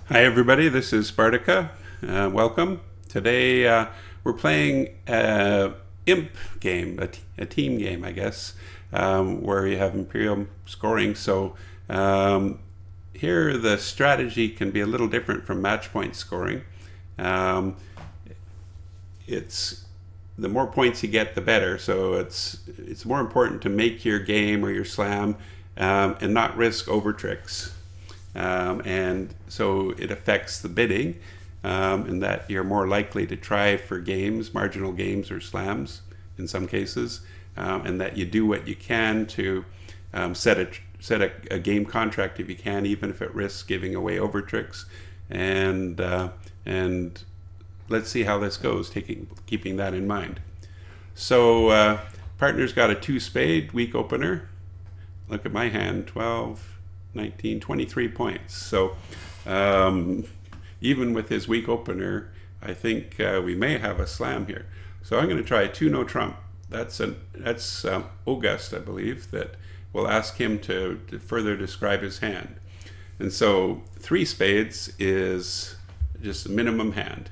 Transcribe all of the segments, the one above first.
Hi everybody, this is Spartica. Welcome. Today we're playing a IMP game, a team game I guess, where you have Imperial scoring. So here the strategy can be a little different from match point scoring. It's the more points you get, the better. So it's more important to make your game or your slam and not risk over tricks. And so it affects the bidding in that you're more likely to try for games, marginal games or slams in some cases, and that you do what you can to set a game contract if you can, even if it risks giving away over tricks. And let's see how this goes, keeping that in mind. So partner's got a 2-spade weak opener. Look at my hand, 12, 19, 23 points. So even with his weak opener, I think we may have a slam here. So I'm going to try a 2 no trump. That's August, I believe, that will ask him to further describe his hand. And so 3 spades is just a minimum hand.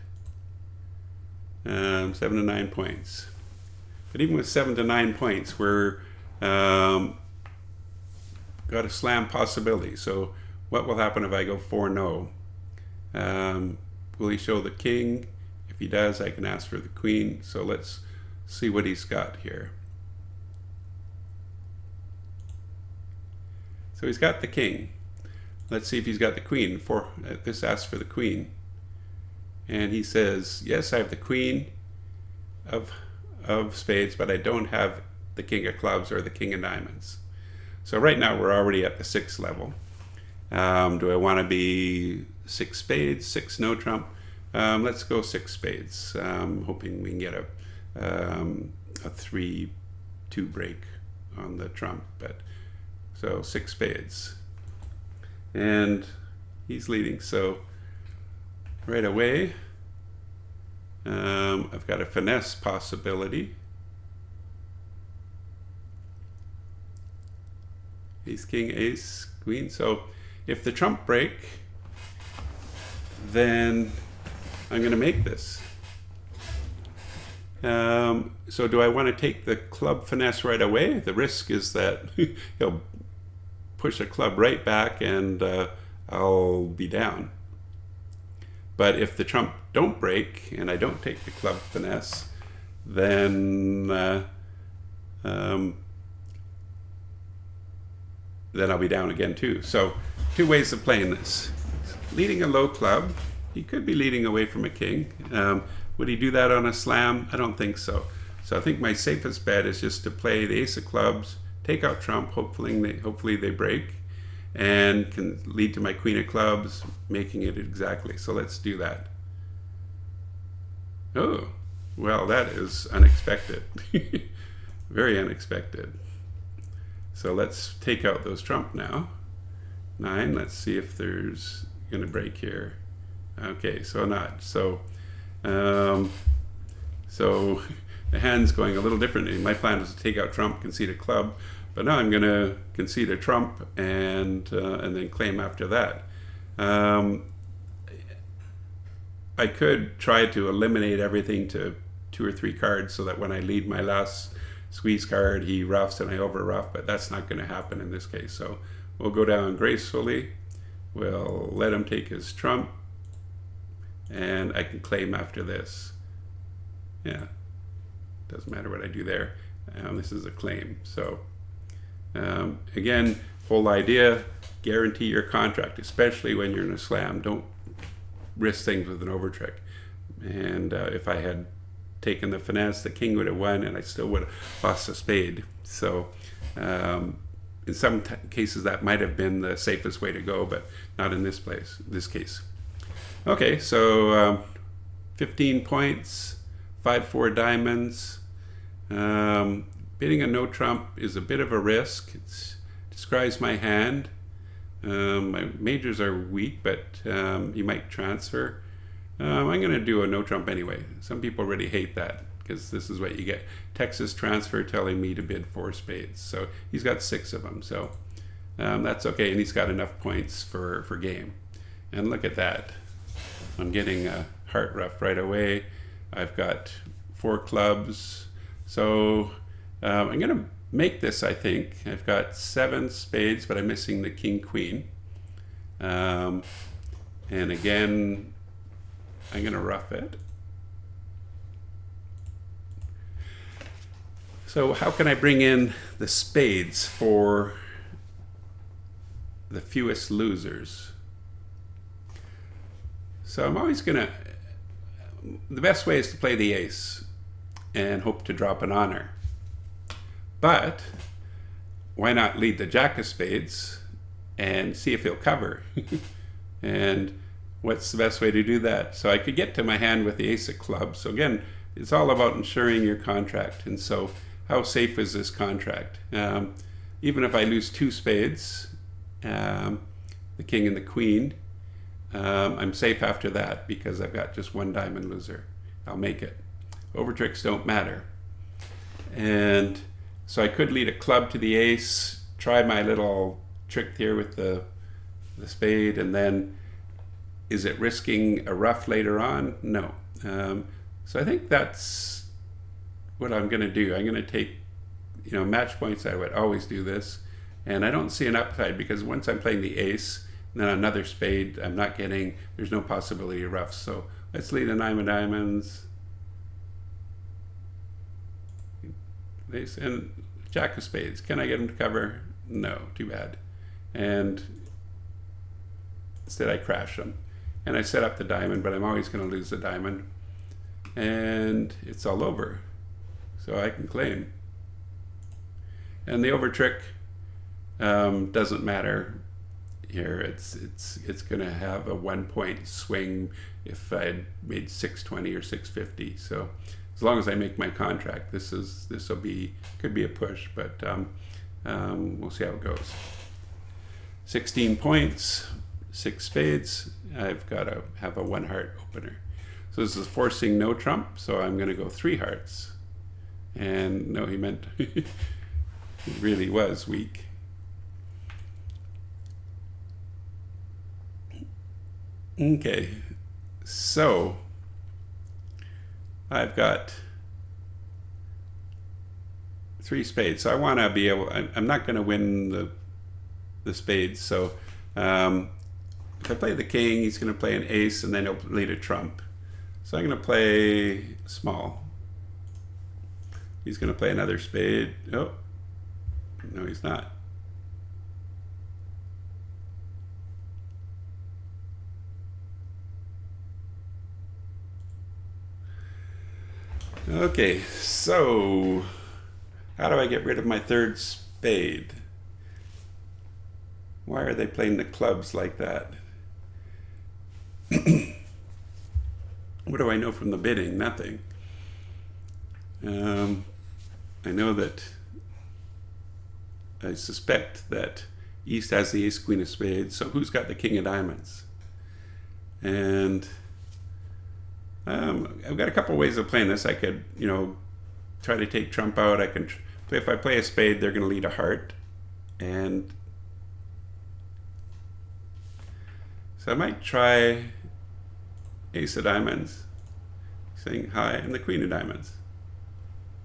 7 to 9 points. But even with 7 to 9 points, we're got a slam possibility. So what will happen if I go 4 no? Will he show the king? If he does, I can ask for the queen. So let's see what he's got here. So he's got the king. Let's see if he's got the queen. This asks for the queen. And he says, yes, I have the queen of spades, but I don't have the king of clubs or the king of diamonds. So right now we're already at the 6th level. Do I want to be 6 spades, 6 no trump? Let's go 6 spades. Hoping we can get a 3-2 break on the trump. But so 6 spades, and he's leading. So right away, I've got a finesse possibility. Ace, king, ace, queen. So if the trump break, then I'm going to make this. So do I want to take the club finesse right away? The risk is that he'll push a club right back and I'll be down. But if the trump don't break and I don't take the club finesse, then I'll be down again too. So 2 ways of playing this. Leading a low club, he could be leading away from a king. Would he do that on a slam? I don't think so. So I think my safest bet is just to play the ace of clubs, take out trump, hopefully they break, and can lead to my queen of clubs, making it exactly. So let's do that. Oh, well, that is unexpected. Very unexpected. So let's take out those trump now. 9, let's see if there's going to break here. Okay, so not. So so the hand's going a little differently. My plan was to take out trump, concede a club, but now I'm going to concede a trump and then claim after that. I could try to eliminate everything to 2 or 3 cards so that when I lead my last squeeze card, he roughs and I over rough, but that's not going to happen in this case. So we'll go down gracefully. We'll let him take his trump, and I can claim after this. Yeah, doesn't matter what I do there. This is a claim. So again, whole idea, guarantee your contract, especially when you're in a slam. Don't risk things with an overtrick. And if I had taken the finesse, the king would have won and I still would have lost a spade. So in some cases that might have been the safest way to go, but not in this case. Okay, so 15 points, 5-4 diamonds. Bidding a no trump is a bit of a risk. It describes my hand. My majors are weak, but you might transfer. I'm going to do a no trump anyway. Some people really hate that because this is what you get. Texas transfer telling me to bid 4 spades. So he's got 6 of them. So that's okay, and he's got enough points for game. And look at that. I'm getting a heart ruff right away. I've got 4 clubs. So I'm going to make this, I think. I've got 7 spades, but I'm missing the king queen. And again, I'm going to ruff it. So how can I bring in the spades for the fewest losers? So I'm always going to, the best way is to play the ace and hope to drop an honor. But why not lead the jack of spades and see if he'll cover? And what's the best way to do that? So I could get to my hand with the ace of clubs. So again, it's all about ensuring your contract. And so how safe is this contract? Even if I lose 2 spades, the king and the queen, I'm safe after that because I've got just 1 diamond loser. I'll make it. Over tricks don't matter. And so I could lead a club to the ace, try my little trick here with the spade, and then is it risking a ruff later on? No. So I think that's what I'm going to do. I'm going to take, match points. I would always do this. And I don't see an upside because once I'm playing the ace, then another spade, I'm not getting, there's no possibility of ruffs. So let's lead a 9 of diamonds. Ace and jack of spades. Can I get him to cover? No, too bad. And instead I crash them. And I set up the diamond, but I'm always going to lose the diamond. And it's all over. So I can claim. And the over trick doesn't matter here. It's going to have a 1-point swing if I had made 620 or 650. So as long as I make my contract, this will be, could be a push, but we'll see how it goes. 16 points, 6 spades. I've got to have a 1 heart opener. So this is forcing no trump, so I'm going to go 3 hearts. And no, he meant it really was weak. Okay, so I've got 3 spades. So I want to be able, I'm not going to win the spades. So if I play the king, he's going to play an ace and then he'll lead a trump. So I'm going to play small. He's going to play another spade. Oh, no, he's not. Okay, so how do I get rid of my 3rd spade? Why are they playing the clubs like that? What do I know from the bidding? Nothing. I know that I suspect that East has the ace queen of spades, so who's got the king of diamonds? And I've got a couple ways of playing this. I could, try to take trump out. I can play, if I play a spade, they're going to lead a heart. And so I might try ace of diamonds, saying hi, and the queen of diamonds.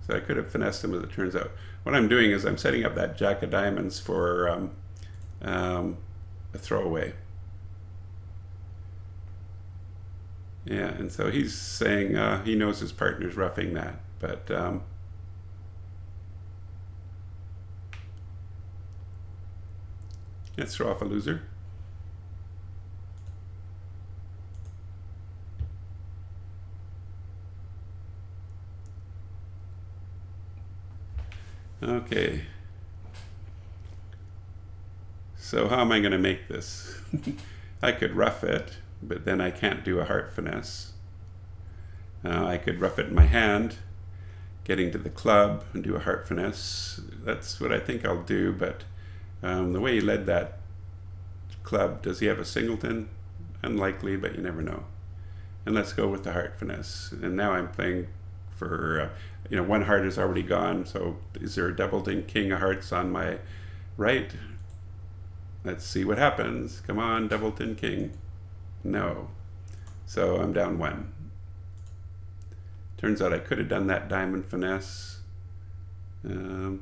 So I could have finessed him as it turns out. What I'm doing is I'm setting up that jack of diamonds for a throwaway. Yeah, and so he's saying he knows his partner's roughing that, but let's throw off a loser. Okay, so how am I going to make this? I could rough it, but then I can't do a heart finesse. I could rough it in my hand, getting to the club and do a heart finesse. That's what I think I'll do, but the way he led that club, does he have a singleton? Unlikely, but you never know. And let's go with the heart finesse. And now I'm playing for, 1 heart is already gone, so is there a doubleton king of hearts on my right? Let's see what happens. Come on, doubleton king. No. So I'm down 1. Turns out I could have done that diamond finesse. And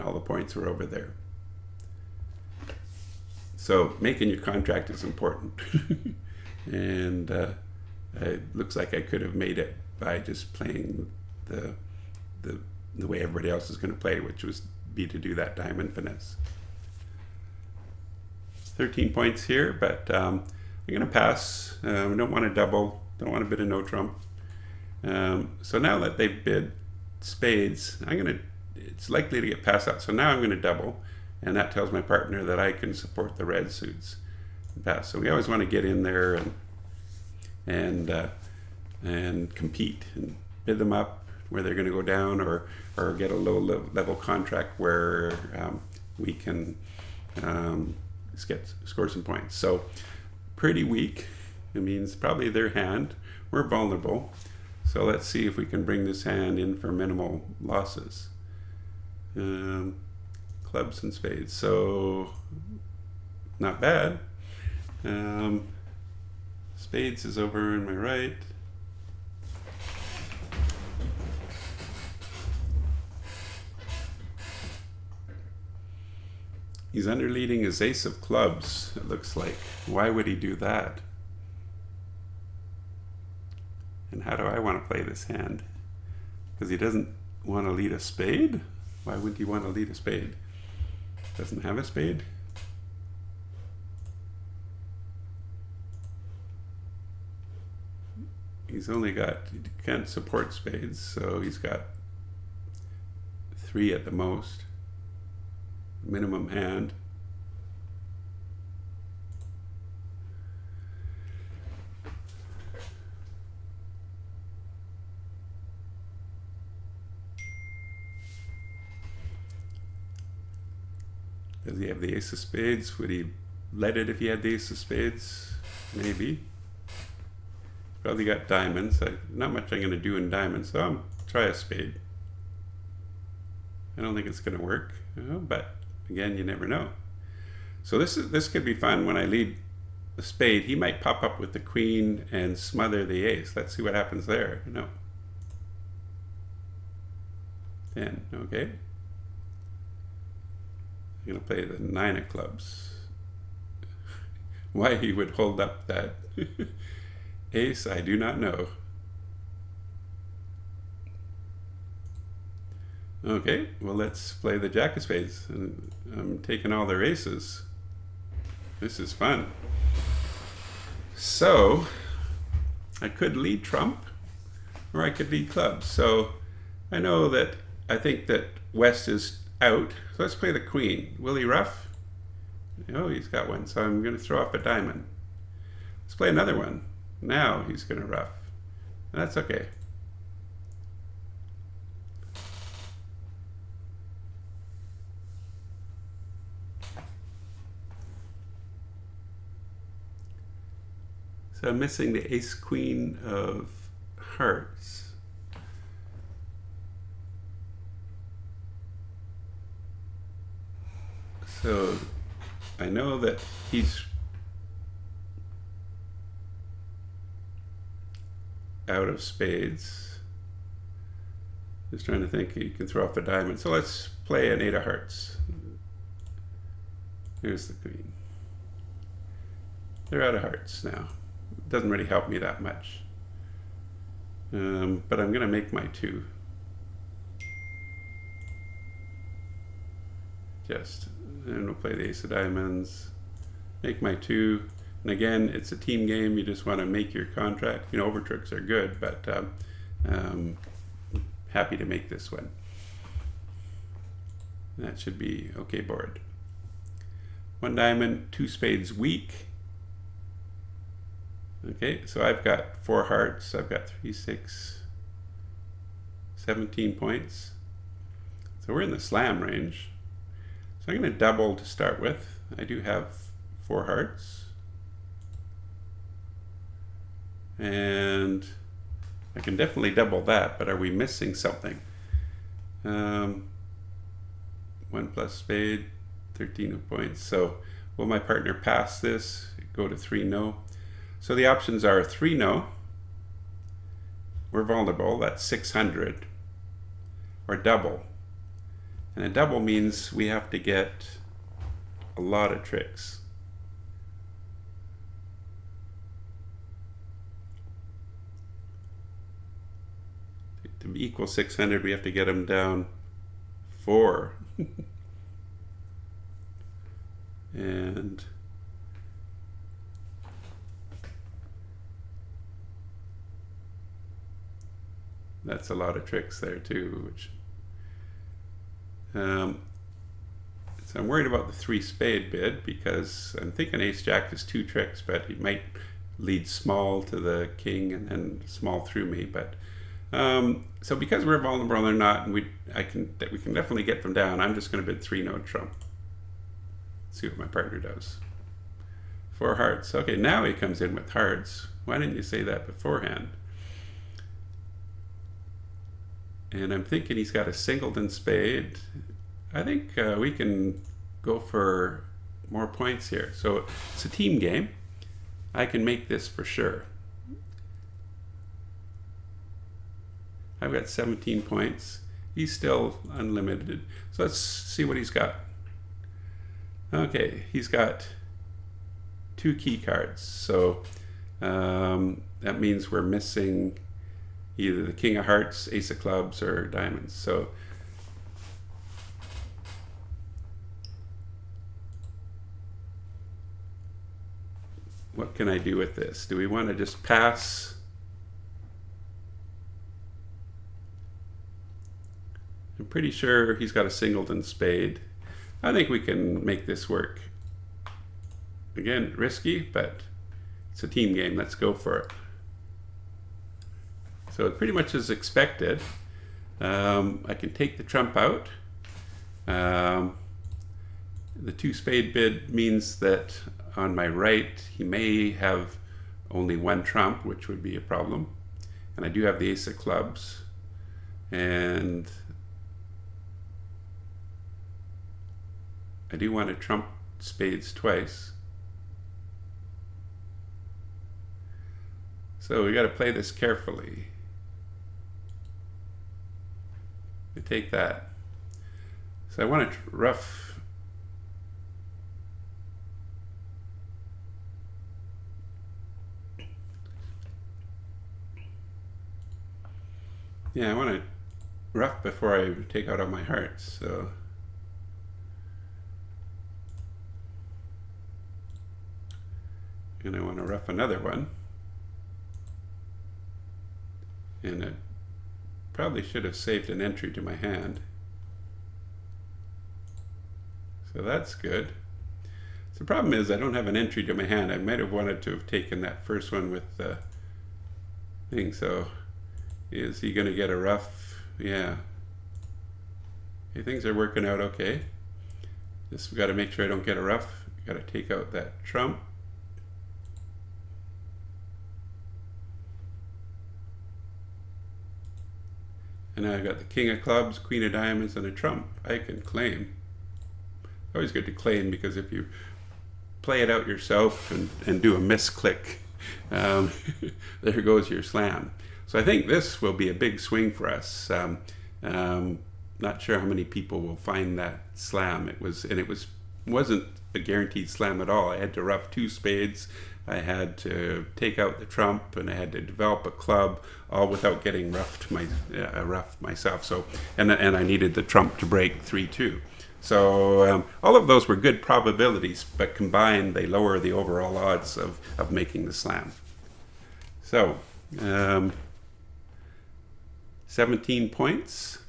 all the points were over there. So making your contract is important. And it looks like I could have made it by just playing the way everybody else is going to play, which was be to do that diamond finesse. 13 points here, but I'm going to pass. We don't want to double, don't want to bid a no trump. So now that they've bid spades, it's likely to get passed out. So now I'm going to double, and that tells my partner that I can support the red suits and pass. So we always want to get in there and compete and bid them up where they're going to go down, or get a low level contract where we can score some points. So pretty weak. It means probably their hand. We're vulnerable. So let's see if we can bring this hand in for minimal losses. Clubs and spades. So not bad. Spades is over on my right. He's underleading his ace of clubs, it looks like. Why would he do that? And how do I want to play this hand? Because he doesn't want to lead a spade? Why would he want to lead a spade? Doesn't have a spade? He's only got, he can't support spades, so he's got 3 at the most. Minimum hand. Does he have the ace of spades? Would he let it if he had the ace of spades? Maybe. Probably got diamonds. Not much I'm going to do in diamonds, so I'll try a spade. I don't think it's going to work, but again, you never know. So this could be fun when I lead the spade. He might pop up with the queen and smother the ace. Let's see what happens there. No. 10, okay. I'm going to play the 9 of clubs. Why he would hold up that ace, I do not know. Okay, well, let's play the jack of spades. And I'm taking all their aces. This is fun. So I could lead trump, or I could lead clubs. So I know that I think that West is out. So let's play the queen. Will he ruff? Oh, he's got one. So I'm going to throw off a diamond. Let's play another one. Now he's going to ruff. That's okay. So I'm missing the ace queen of hearts. So I know that he's out of spades. Just trying to think, he can throw off a diamond. So let's play an 8 of hearts. Here's the queen. They're out of hearts now. Doesn't really help me that much. But I'm going to make my 2. And we'll play the ace of diamonds. Make my 2. And again, it's a team game. You just want to make your contract. You know, overtricks are good, but happy to make this one. That should be okay board. 1 diamond, 2 spades weak. Okay, so I've got 4 hearts. I've got 3, 6, 17 points. So we're in the slam range. So I'm going to double to start with. I do have 4 hearts. And I can definitely double that, but are we missing something? 1 plus spade, 13 of points. So will my partner pass this? Go to 3 no. So the options are 3 no, we're vulnerable, that's 600, or double. And a double means we have to get a lot of tricks. To equal 600, we have to get them down 4. And that's a lot of tricks there too, which so I'm worried about the 3 spade bid, because I'm thinking ace jack is 2 tricks, but he might lead small to the king and then small through me. But so because we're vulnerable or not, and we can definitely get them down, I'm just going to bid 3 no trump. See what my partner does. 4 hearts. Okay, now he comes in with hearts. Why didn't you say that beforehand? And I'm thinking he's got a singleton spade. I think we can go for more points here. So it's a team game. I can make this for sure. I've got 17 points. He's still unlimited. So let's see what he's got. Okay, he's got 2 key cards. So that means we're missing either the king of hearts, ace of clubs, or diamonds. So what can I do with this? Do we want to just pass? I'm pretty sure he's got a singleton spade. I think we can make this work. Again, risky, but it's a team game. Let's go for it. So it pretty much is expected. I can take the trump out. The 2 spade bid means that on my right, he may have only 1 trump, which would be a problem. And I do have the ace of clubs. And I do want to trump spades twice. So we got to play this carefully. We take that. So I want to rough. Yeah, I want to rough before I take out all my hearts. So and I want to rough another one. And I probably should have saved an entry to my hand. So that's good. So the problem is I don't have an entry to my hand. I might have wanted to have taken that first one with the thing. So is he going to get a rough? Yeah. Okay, things are working out okay. Just got to make sure I don't get a rough. Got to take out that trump. And now I've got the king of clubs, queen of diamonds, and a trump. I can claim. Always good to claim, because if you play it out yourself and do a misclick, there goes your slam. So I think this will be a big swing for us. Not sure how many people will find that slam. It wasn't a guaranteed slam at all. I had to rough 2 spades. I had to take out the trump, and I had to develop a club, all without getting roughed myself. So, and I needed the trump to break 3-2. So all of those were good probabilities, but combined they lower the overall odds of making the slam. So 17 points.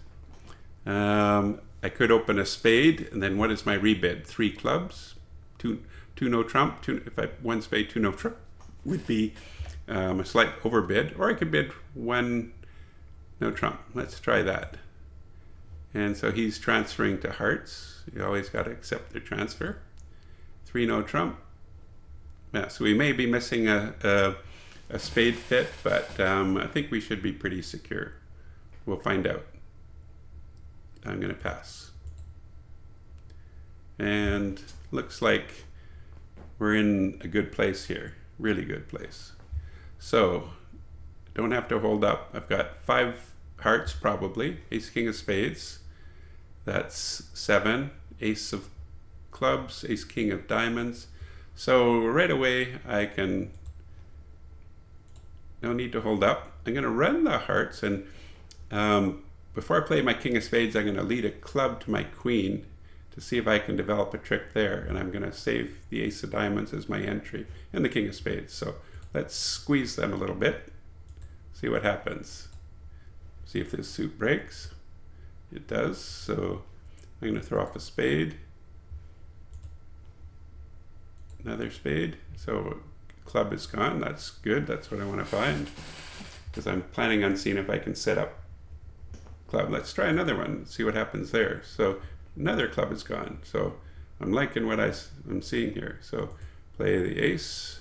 I could open a spade, and then what is my rebid? 3 clubs, 2 no trump. 2, if I 1 spade, 2 no trump would be a slight overbid, or I could bid 1 no trump. Let's try that. And so he's transferring to hearts. You always got to accept the transfer. 3 no trump. Yeah, so we may be missing a a spade fit, but I think we should be pretty secure. We'll find out. I'm going to pass. And looks like we're in a good place here, really good place. So don't have to hold up. I've got 5 hearts probably, ace king of spades, that's 7, ace of clubs, ace king of diamonds. So right away I can, no need to hold up. I'm going to run the hearts, and before I play my king of spades I'm going to lead a club to my queen to see if I can develop a trick there, and I'm going to save the ace of diamonds as my entry and the king of spades. So let's squeeze them a little bit, see what happens. See if this suit breaks. It does, so I'm going to throw off a spade, another spade. So club is gone. That's good. That's what I want to find, because I'm planning on seeing if I can set up club. Let's try another one, see what happens there. So another club is gone. So I'm liking what I'm seeing here. So play the ace,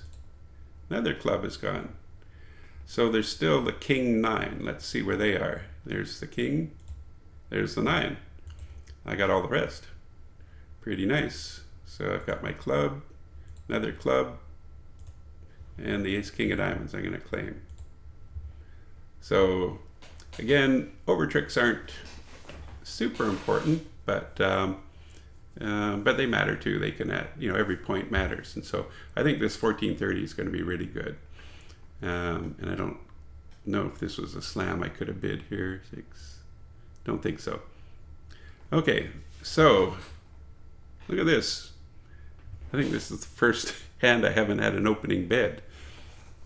another club is gone. So there's still the king 9. Let's see where they are. There's the king, there's the 9. I got all the rest. Pretty nice. So I've got my club, another club, and the ace king of diamonds I'm going to claim. So again, over tricks aren't super important, but they matter too. They can add, every point matters, and so I think this 1430 is going to be really good. And I don't know if this was a slam. I could have bid here. 6. Don't think so. Okay, so look at this. I think this is the first hand I haven't had an opening bid.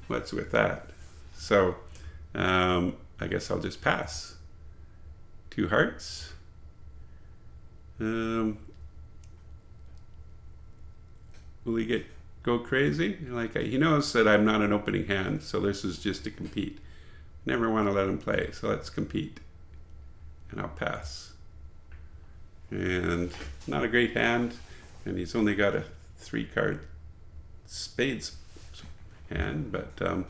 What's with that? So I guess I'll just pass. 2 hearts. Will he go crazy? Like, he knows that I'm not an opening hand, so this is just to compete. Never want to let him play, so let's compete. And I'll pass. And not a great hand, and he's only got a 3-card spades hand, but not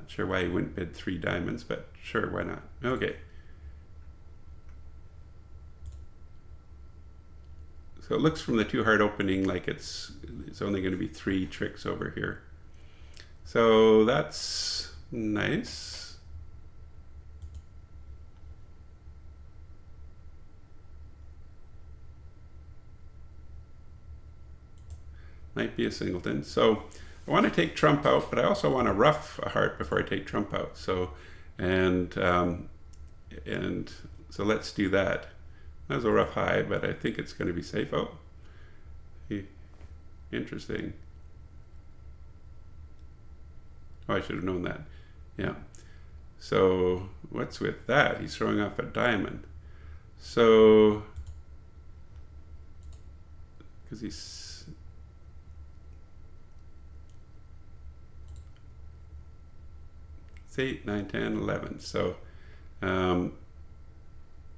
sure why he wouldn't bid 3 diamonds, but sure, why not? Okay. So it looks from the 2-heart opening like it's only going to be 3 tricks over here. So that's nice. Might be a singleton. So I want to take trump out, but I also want to ruff a heart before I take trump out. So and so let's do that. That was a rough high, but I think it's going to be safe. Oh, interesting. Oh, I should have known that. Yeah. So what's with that? He's throwing off a diamond. So, because he's... It's 8, 9, 10, 11. So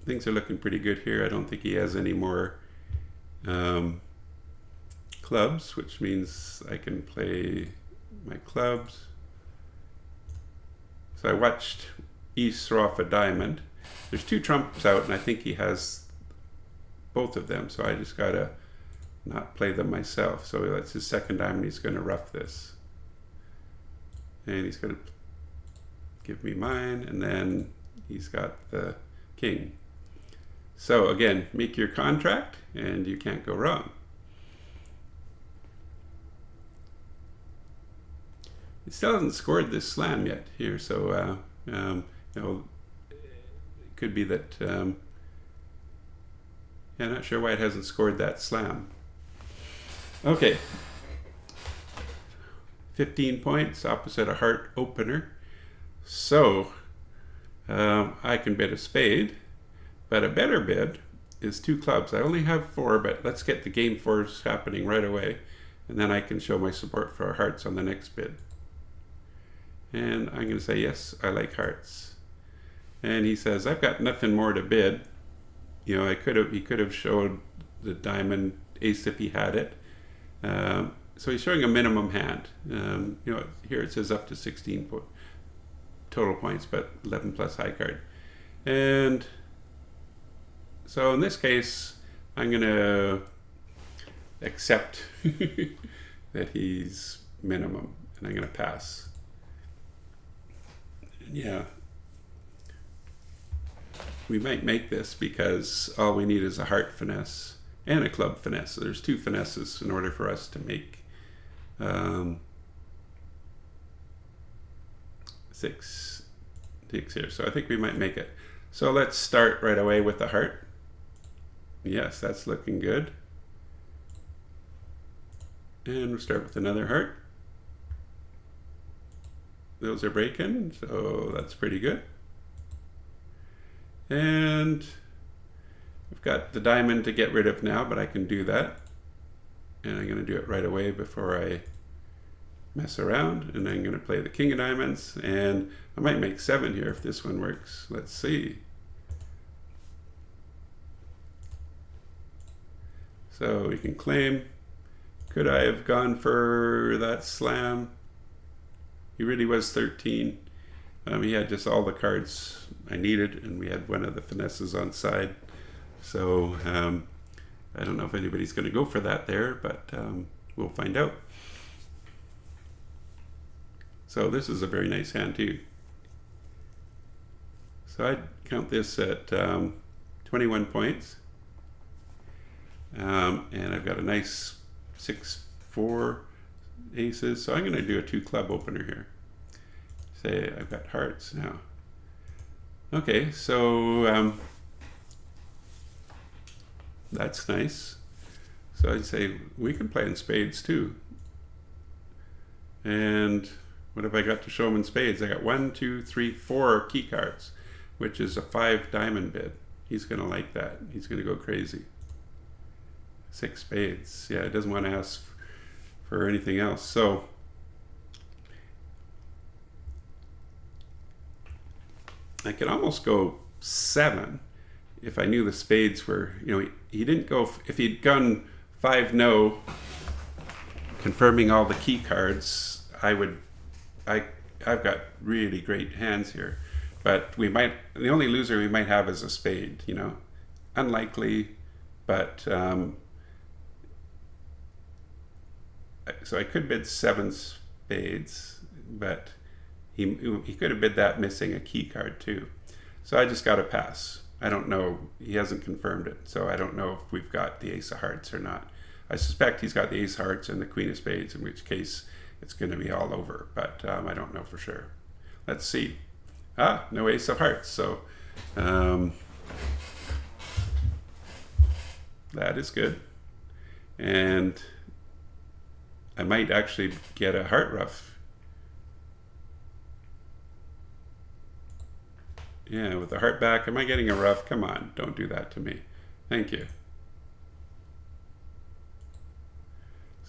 things are looking pretty good here. I don't think he has any more clubs, which means I can play my clubs. So I watched East throw off a diamond. There's 2 trumps out, and I think he has both of them, so I just gotta not play them myself. So that's his second diamond. He's gonna ruff this, and he's gonna give me mine, and then he's got the king. So again, make your contract and you can't go wrong. It still hasn't scored this slam yet here, so it could be that yeah, not sure why it hasn't scored that slam. Okay, 15 points, opposite a heart opener. So I can bid a spade, but a better bid is 2 clubs. I only have 4, but let's get the game 4s happening right away, and then I can show my support for hearts on the next bid. And I'm going to say, yes, I like hearts. And he says, I've got nothing more to bid. You know, he could have showed the diamond ace if he had it. so he's showing a minimum hand. You know, here it says up to 16 total points, but 11 plus high card. And so in this case, I'm going to accept that he's minimum, and I'm going to pass. And yeah, we might make this because all we need is a heart finesse and a club finesse. So there's 2 finesses in order for us to make 6 here. So I think we might make it. So let's start right away with the heart. Yes, that's looking good. And we'll start with another heart. Those are breaking, so that's pretty good. And I've got the diamond to get rid of now, but I can do that. And I'm going to do it right away before I mess around. And I'm going to play the king of diamonds, and I might make 7 here if this one works. Let's see. So we can claim. Could I have gone for that slam? He really was 13. He had just all the cards I needed, and we had one of the finesses on side. So I don't know if anybody's going to go for that there, but we'll find out. So this is a very nice hand too. So I'd count this at 21 points. And I've got a nice 6-4 aces. So I'm going to do a 2 club opener here. Say I've got hearts now. Okay, so that's nice. So I'd say we can play in spades too. And what have I got to show him in spades? I got 1, 2, 3, 4 key cards, which is a 5 diamond bid. He's going to like that. He's going to go crazy. 6 spades. Yeah, he doesn't want to ask for anything else. So I could almost go 7 if I knew the spades were, you know, he didn't go, if he'd gone 5 no, confirming all the key cards, I've got really great hands here. But we might, the only loser we might have is a spade, you know. Unlikely, but so I could bid 7 spades, but he could have bid that missing a key card too. So I just got to pass. I don't know. He hasn't confirmed it, so I don't know if we've got the ace of hearts or not. I suspect he's got the ace of hearts and the queen of spades, in which case it's going to be all over, but I don't know for sure. Let's see. No ace of hearts, so that is good. And I might actually get a heart ruff. Yeah, with the heart back. Am I getting a ruff? Come on, don't do that to me. Thank you.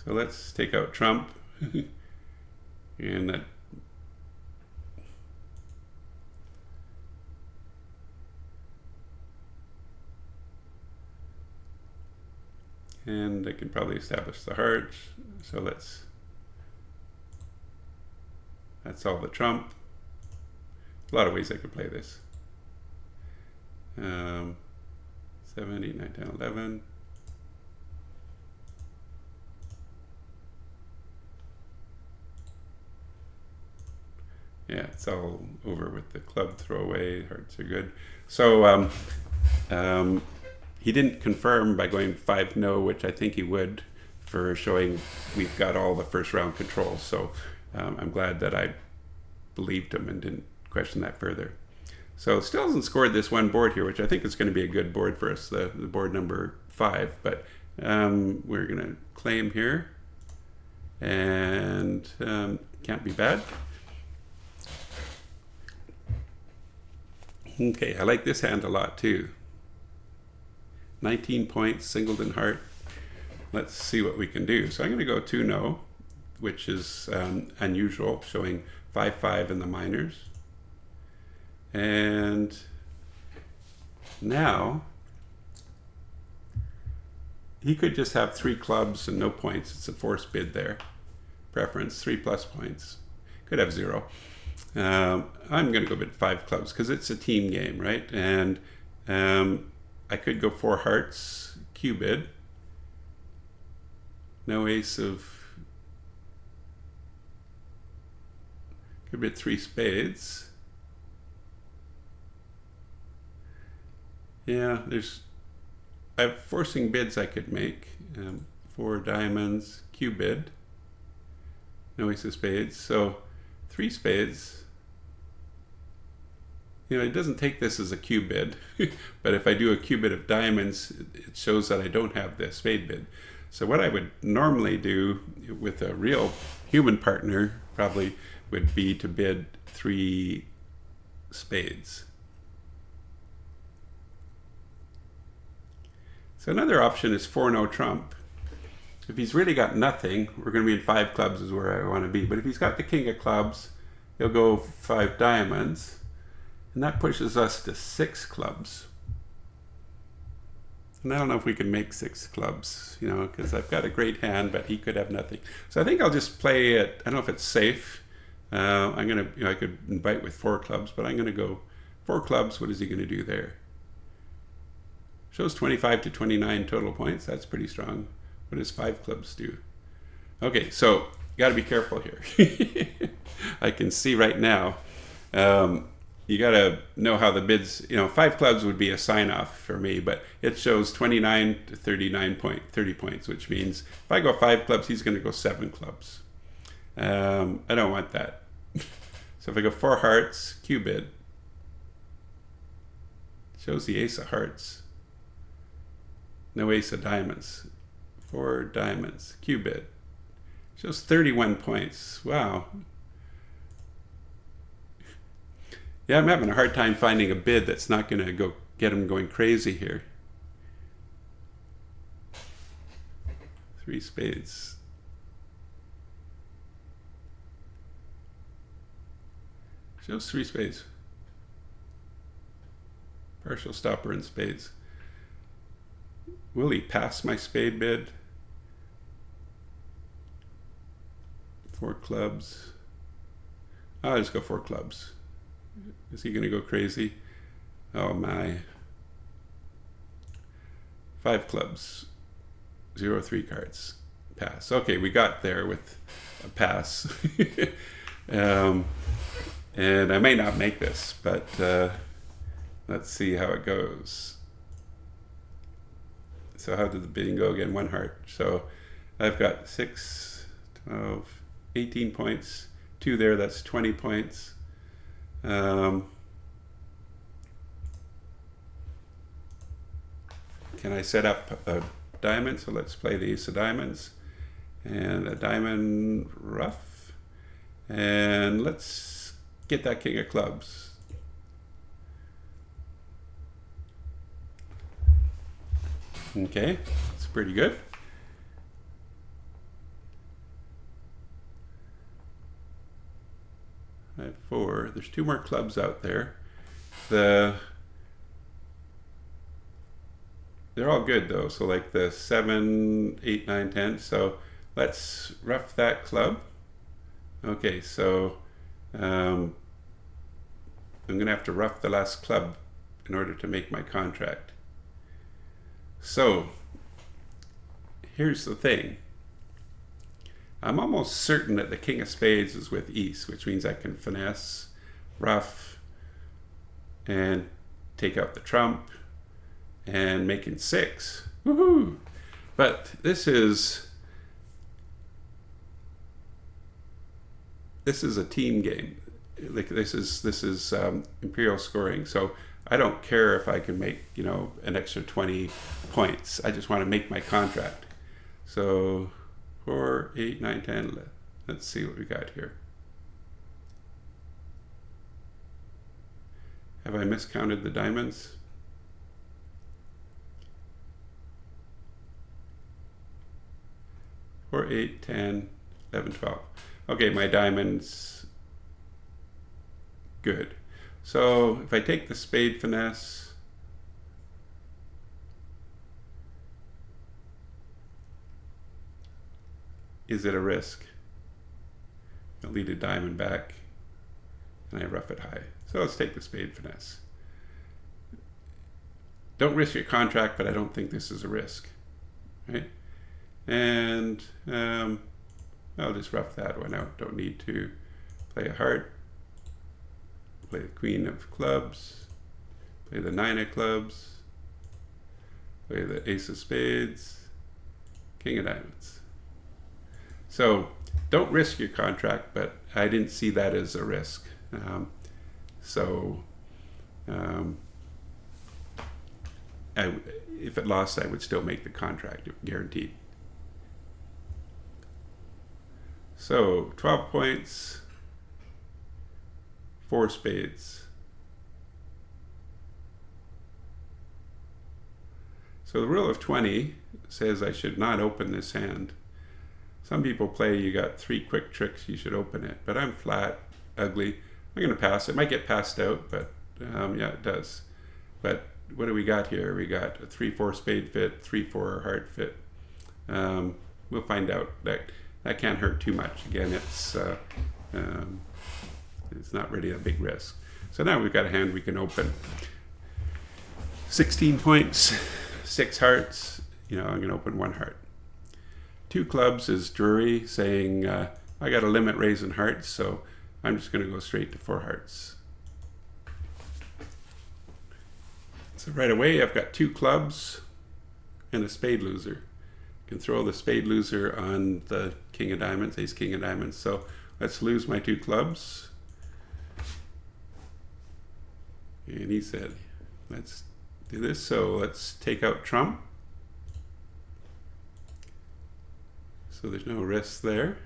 So let's take out trump. And that. And I can probably establish the heart. So that's all the trump. A lot of ways I could play this. 7, 8, 9, 10, 11. Yeah, it's all over with the club throwaway. Hearts are good. So he didn't confirm by going 5 no, which I think he would, for showing we've got all the first round control. So I'm glad that I believed him and didn't question that further. So still hasn't scored this one board here, which I think is going to be a good board for us, the board number 5. But we're going to claim here, and can't be bad. Okay, I like this hand a lot too. 19 points, Singleton heart. Let's see what we can do. So I'm going to go 2 no, which is unusual, showing 5-5 in the minors. And now he could just have 3 clubs and no points. It's a forced bid there. Preference 3 plus points. Could have 0. I'm going to go bid 5 clubs because it's a team game, right? And I could go 4 hearts, Q bid. No ace of. Could bid 3 spades. Yeah, I have forcing bids I could make. 4 diamonds, Q bid. No ace of spades. So 3 spades. You know, it doesn't take this as a Q bid, but if I do a Q bid of diamonds, it shows that I don't have the spade bid. So what I would normally do with a real human partner probably would be to bid 3 spades. So another option is 4 no trump. If he's really got nothing, we're going to be in 5 clubs is where I want to be. But if he's got the king of clubs, he'll go 5 diamonds. And that pushes us to 6 clubs. And I don't know if we can make 6 clubs, you know, because I've got a great hand, but he could have nothing. So I think I'll just play it. I don't know if it's safe. I'm going to, you know, I could invite with 4 clubs, but I'm going to go 4 clubs. What is he going to do there? Shows 25 to 29 total points. That's pretty strong. What does 5 clubs do? Okay, so got to be careful here. I can see right now. You got to know how the bids, you know, 5 clubs would be a sign off for me, but it shows 29 to 30 points, which means if I go 5 clubs, he's going to go 7 clubs. I don't want that. So if I go 4 hearts, Q bid, shows the ace of hearts. No ace of diamonds. 4 diamonds, Q bid. Shows 31 points. Wow. Yeah, I'm having a hard time finding a bid that's not going to go get him going crazy here. 3 spades. Shows 3 spades. Partial stopper in spades. Will he pass my spade bid? 4 clubs. I'll just go 4 clubs. Is he going to go crazy? Oh my. 5 clubs. 0, 3 cards. Pass. Okay, we got there with a pass. And I may not make this, but let's see how it goes. So how did the bidding go again? 1 heart. So I've got 6, 12, 18 points. 2 there, that's 20 points. Can I set up a diamond? So let's play the ace of diamonds and a diamond rough, and let's get that king of clubs. Okay, that's pretty good. I have 4. There's 2 more clubs out there. They're all good though. So like the 7, 8, 9, 10. So let's rough that club. Okay, so I'm gonna have to rough the last club in order to make my contract. So here's the thing. I'm almost certain that the king of spades is with East, which means I can finesse, rough, and take out the trump, and making 6. Woohoo! But this is a team game. Like this is imperial scoring. So I don't care if I can make, you know, an extra 20 points. I just want to make my contract. So 4, 8, 9, 10. Let's see what we got here. Have I miscounted the diamonds? Four, 8, 10, 11, 12. Okay, my diamonds. Good. So if I take the spade finesse, is it a risk? I'll lead a diamond back, and I rough it high. So let's take the spade finesse. Don't risk your contract, but I don't think this is a risk, right? And I'll just rough that one out. Don't need to play a heart. Play the queen of clubs. Play the nine of clubs. Play the ace of spades. King of diamonds. So don't risk your contract, but I didn't see that as a risk. If it lost, I would still make the contract, guaranteed. So 12 points, 4 spades. So the rule of 20 says I should not open this hand. Some people play, you got 3 quick tricks, you should open it. But I'm flat, ugly. I'm going to pass. It might get passed out, but yeah, it does. But what do we got here? We got a 3-4 spade fit, 3-4 heart fit. We'll find out. That can't hurt too much. Again, it's not really a big risk. So now we've got a hand we can open. 16 points, 6 hearts. I'm going to open 1 heart. 2 clubs is Drury saying, I got a limit raising hearts, so I'm just going to go straight to 4 hearts. So right away, I've got 2 clubs and a spade loser. Can throw the spade loser on the king of diamonds, ace king of diamonds. So let's lose my 2 clubs. And he said, let's do this. So let's take out trump. So there's no risk there.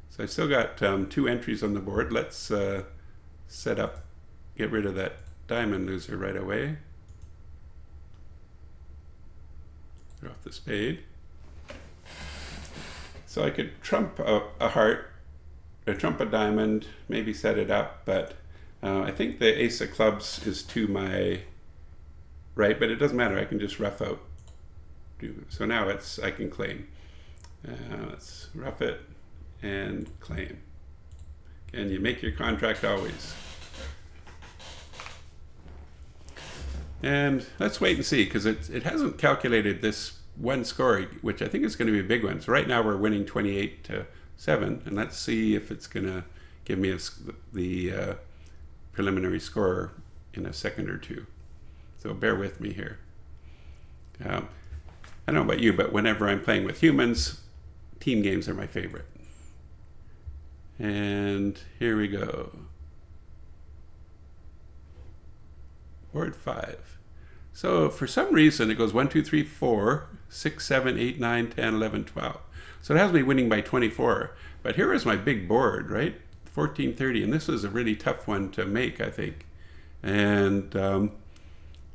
So I still got 2 entries on the board. Let's set up, get rid of that diamond loser right away. Throw off the spade. So I could trump a heart, or trump a diamond, maybe set it up, but I think the ace of clubs is to my right, but it doesn't matter. I can just rough out. So now I can claim. Let's rough it and claim. And you make your contract always. And let's wait and see, because it hasn't calculated this one score, which I think is going to be a big one. So right now we're winning 28-7, and let's see if it's going to give me the preliminary score in a second or two. So bear with me here. I don't know about you, but whenever I'm playing with humans, team games are my favorite. And here we go. Board 5. So for some reason it goes 1, 2, 3, 4, 6, 7, 8, 9, 10, 11, 12. So it has me winning by 24. But here is my big board, right? 14, 30, and this is a really tough one to make, I think. And I'm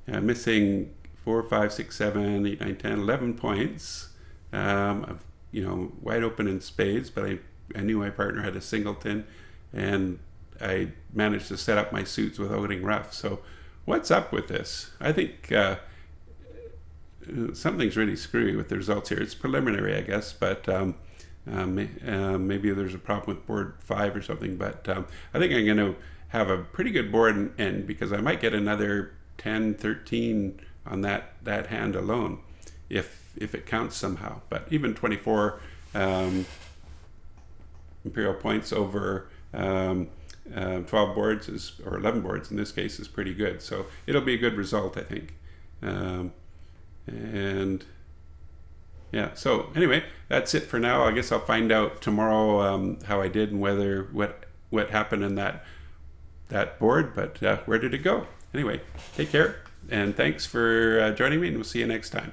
missing 4, 5, 6, 7, 8, 9, 10, 11 points. Wide open in spades, but I knew my partner had a singleton, and I managed to set up my suits without getting rough. So what's up with this? I think something's really screwy with the results here. It's preliminary, I guess, but maybe there's a problem with board 5 or something. But I think I'm going to have a pretty good board end, because I might get another 10, 13 on that hand alone, if it counts somehow. But even 24 imperial points over 12 boards or 11 boards in this case is pretty good. So it'll be a good result, I think. And yeah, so anyway, that's it for now. I guess I'll find out tomorrow how I did and what happened in that board, but where did it go? Anyway, take care, and thanks for joining me, and we'll see you next time.